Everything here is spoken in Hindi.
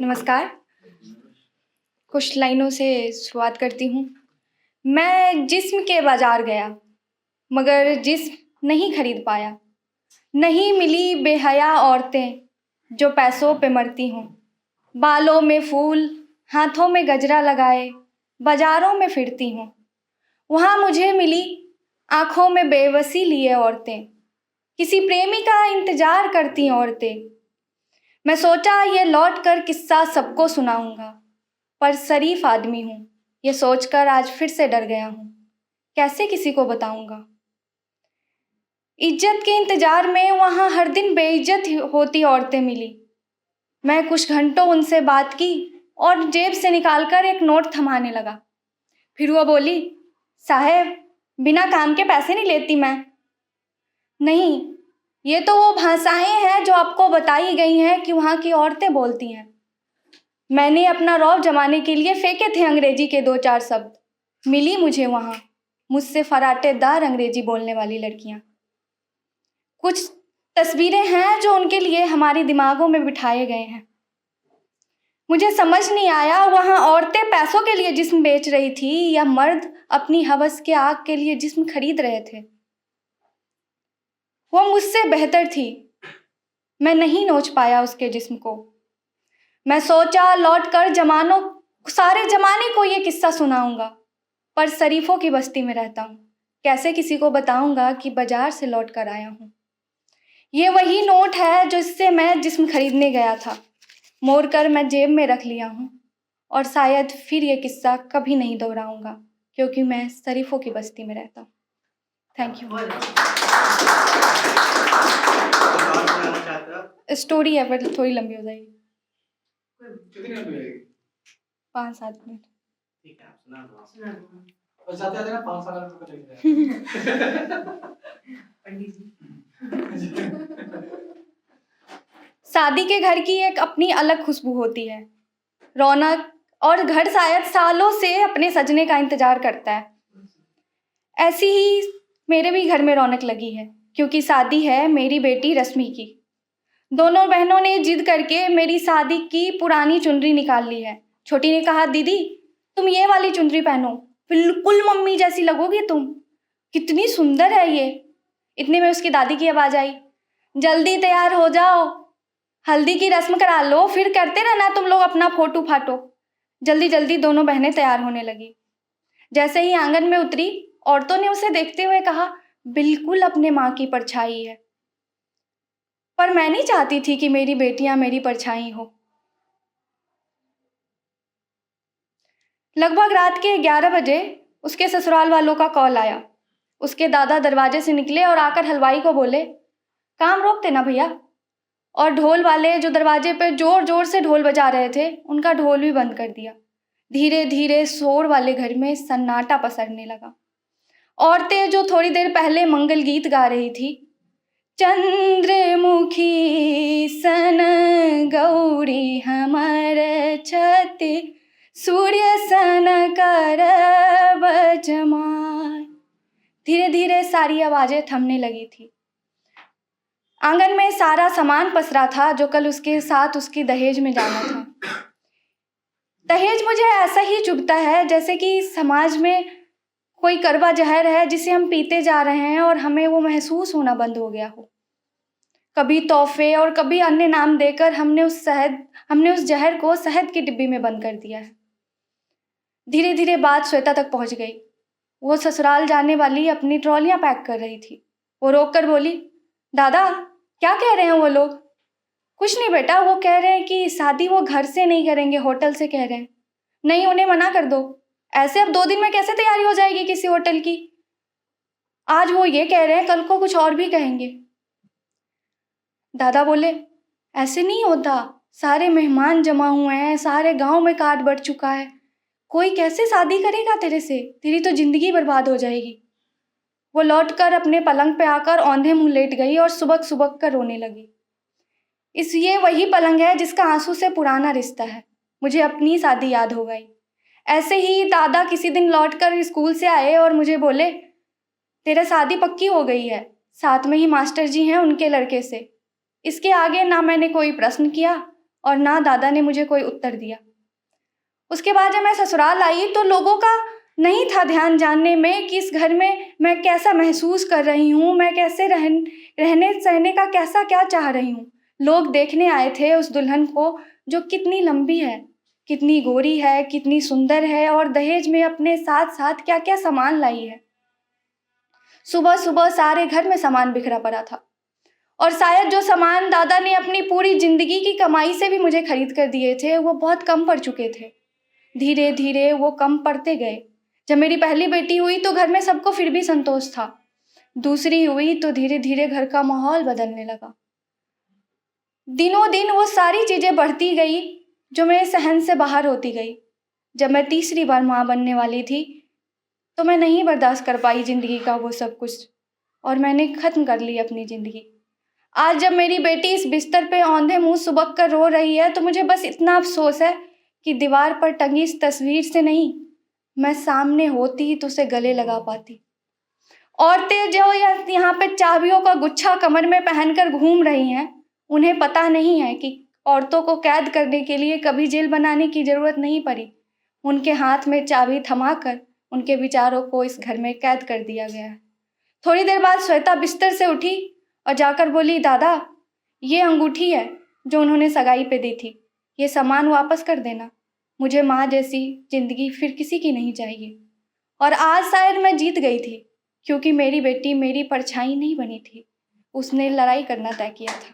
नमस्कार। कुछ लाइनों से शुरुआत करती हूँ। मैं जिस्म के बाजार गया, मगर जिस्म नहीं खरीद पाया। नहीं मिली बेहया औरतें जो पैसों पे मरती हों। बालों में फूल, हाथों में गजरा लगाए, बाजारों में फिरती हों। वहाँ मुझे मिली आँखों में बेबसी लिए औरतें, किसी प्रेमी का इंतजार करती औरतें। मैं सोचा ये लौट कर किस्सा सबको सुनाऊंगा, पर शरीफ आदमी हूँ, ये सोचकर आज फिर से डर गया हूँ। कैसे किसी को बताऊंगा? इज्जत के इंतजार में वहाँ हर दिन बेइज्जत होती औरतें मिली। मैं कुछ घंटों उनसे बात की और जेब से निकालकर एक नोट थमाने लगा। फिर वो बोली, साहब, बिना काम के पैसे नहीं लेती मैं। नहीं, ये तो वो भाषाएं हैं जो आपको बताई गई हैं कि वहाँ की औरतें बोलती हैं। मैंने अपना रौब जमाने के लिए फेंके थे अंग्रेजी के 2-4 शब्द। मिली मुझे वहाँ मुझसे फराटेदार अंग्रेजी बोलने वाली लड़कियाँ। कुछ तस्वीरें हैं जो उनके लिए हमारे दिमागों में बिठाए गए हैं। मुझे समझ नहीं आया वहाँ औरतें पैसों के लिए जिस्म बेच रही थी या मर्द अपनी हवस के आग के लिए जिस्म खरीद रहे थे। वो मुझसे बेहतर थी, मैं नहीं नोच पाया उसके जिस्म को। मैं सोचा लौट कर सारे जमाने को ये किस्सा सुनाऊंगा, पर शरीफों की बस्ती में रहता हूँ। कैसे किसी को बताऊंगा कि बाजार से लौट कर आया हूँ। ये वही नोट है जिससे मैं जिस्म खरीदने गया था, मोड़ कर मैं जेब में रख लिया हूँ। और शायद फिर ये किस्सा कभी नहीं दोहराऊंगा, क्योंकि मैं शरीफों की बस्ती में रहता हूँ। Thank you. स्टोरी है पर थोड़ी लंबी हो जाएगी। कितनी लंबी होगी? 5-7 मिनट। ठीक है, आप सुना दो। और जाते जाते ना 5 साल रुपए लग पंडित जी। शादी के घर की एक अपनी अलग खुशबू होती है, रौनक, और घर शायद सालों से अपने सजने का इंतजार करता है। ऐसी ही मेरे भी घर में रौनक लगी है, क्योंकि शादी है मेरी बेटी रश्मि की। दोनों बहनों ने जिद करके मेरी शादी की पुरानी चुनरी निकाल ली है। छोटी ने कहा, दीदी तुम ये वाली चुनरी पहनो, बिल्कुल मम्मी जैसी लगोगी तुम, कितनी सुंदर है ये। इतने में उसकी दादी की आवाज आई, जल्दी तैयार हो जाओ, हल्दी की रस्म करा लो, फिर करते रहना तुम लोग अपना फोटो फाटो। जल्दी जल्दी दोनों बहनें तैयार होने लगी। जैसे ही आंगन में उतरी, औरतों ने उसे देखते हुए कहा, बिल्कुल अपने माँ की परछाई है। पर मैं नहीं चाहती थी कि मेरी बेटियां मेरी परछाई हो। लगभग रात के 11 बजे उसके ससुराल वालों का कॉल आया। उसके दादा दरवाजे से निकले और आकर हलवाई को बोले, काम रोक देना भैया। और ढोल वाले जो दरवाजे पर जोर जोर से ढोल बजा रहे थे, उनका ढोल भी बंद कर दिया। धीरे धीरे शोर वाले घर में सन्नाटा पसरने लगा। औरतें जो थोड़ी देर पहले मंगल गीत गा रही थी, चंद्रमुखी सन गौरी हमर छति, सूर्य सन करब जमाय, धीरे धीरे सारी आवाजें थमने लगी थी। आंगन में सारा सामान पसरा था जो कल उसके साथ उसकी दहेज में जाना था। दहेज मुझे ऐसा ही चुभता है जैसे कि समाज में कोई कड़वा जहर है जिसे हम पीते जा रहे हैं और हमें वो महसूस होना बंद हो गया हो। कभी तोहफे और कभी अन्य नाम देकर हमने उस जहर को शहद की डिब्बी में बंद कर दिया है। धीरे धीरे बात श्वेता तक पहुंच गई। वो ससुराल जाने वाली अपनी ट्रॉलियां पैक कर रही थी। वो रोक कर बोली, दादा क्या कह रहे हैं वो लोग? कुछ नहीं बेटा, वो कह रहे हैं कि शादी वो घर से नहीं करेंगे, होटल से कह रहे हैं। नहीं, उन्हें मना कर दो। ऐसे अब 2 दिन में कैसे तैयारी हो जाएगी किसी होटल की? आज वो ये कह रहे हैं, कल को कुछ और भी कहेंगे। दादा बोले, ऐसे नहीं होता, सारे मेहमान जमा हुए हैं, सारे गांव में कार्ड बढ़ चुका है, कोई कैसे शादी करेगा तेरे से? तेरी तो जिंदगी बर्बाद हो जाएगी। वो लौटकर अपने पलंग पे आकर औंधे मुंह लेट गई और सुबक सुबक कर रोने लगी। ये वही पलंग है जिसका आंसू से पुराना रिश्ता है। मुझे अपनी शादी याद हो गई। ऐसे ही दादा किसी दिन लौटकर स्कूल से आए और मुझे बोले, तेरा शादी पक्की हो गई है, साथ में ही मास्टर जी हैं उनके लड़के से। इसके आगे ना मैंने कोई प्रश्न किया और ना दादा ने मुझे कोई उत्तर दिया। उसके बाद जब मैं ससुराल आई तो लोगों का नहीं था ध्यान जानने में कि इस घर में मैं कैसा महसूस कर रही हूँ, मैं कैसे रहने सहने का कैसा क्या चाह रही हूँ। लोग देखने आए थे उस दुल्हन को जो कितनी लंबी है, कितनी गोरी है, कितनी सुंदर है और दहेज में अपने साथ साथ क्या क्या सामान लाई है। सुबह सुबह सारे घर में सामान बिखरा पड़ा था और शायद जो सामान दादा ने अपनी पूरी जिंदगी की कमाई से भी मुझे खरीद कर दिए थे वो बहुत कम पड़ चुके थे। धीरे धीरे वो कम पड़ते गए। जब मेरी पहली बेटी हुई तो घर में सबको फिर भी संतोष था। दूसरी हुई तो धीरे धीरे घर का माहौल बदलने लगा। दिनों दिन वो सारी चीज़ें बढ़ती गई जो मेरे सहन से बाहर होती गई। जब मैं तीसरी बार माँ बनने वाली थी तो मैं नहीं बर्दाश्त कर पाई ज़िंदगी का वो सब कुछ और मैंने ख़त्म कर ली अपनी ज़िंदगी। आज जब मेरी बेटी इस बिस्तर पे औंधे मुंह सुबक कर रो रही है तो मुझे बस इतना अफसोस है कि दीवार पर टंगी इस तस्वीर से नहीं, मैं सामने होती तो उसे गले लगा पाती। औरतें जो यहाँ पे चाबियों का गुच्छा कमर में पहनकर घूम रही हैं, उन्हें पता नहीं है कि औरतों को कैद करने के लिए कभी जेल बनाने की ज़रूरत नहीं पड़ी। उनके हाथ में चाबी थमाकर उनके विचारों को इस घर में कैद कर दिया गया है। थोड़ी देर बाद श्वेता बिस्तर से उठी और जाकर बोली, दादा ये अंगूठी है जो उन्होंने सगाई पे दी थी, ये सामान वापस कर देना। मुझे माँ जैसी ज़िंदगी फिर किसी की नहीं चाहिए। और आज शायद मैं जीत गई थी क्योंकि मेरी बेटी मेरी परछाई नहीं बनी थी, उसने लड़ाई करना तय किया था।